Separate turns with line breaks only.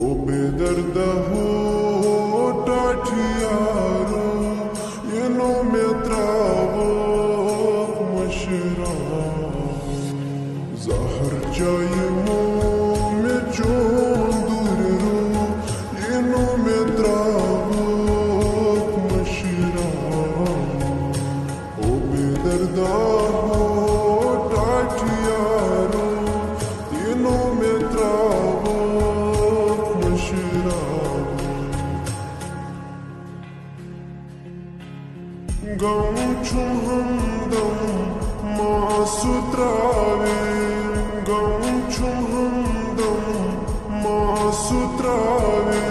ओ बेदर्द हो टाठियारो ये नो में त्रावो मशरा जहर जाए मो में चोंदुर रो ये नो में त्रावो मशरा ओ बेदर्द हो टाठियारो ये नो में त्रावो Gauchum hamdam masutrave Gauchum hamdam masutrave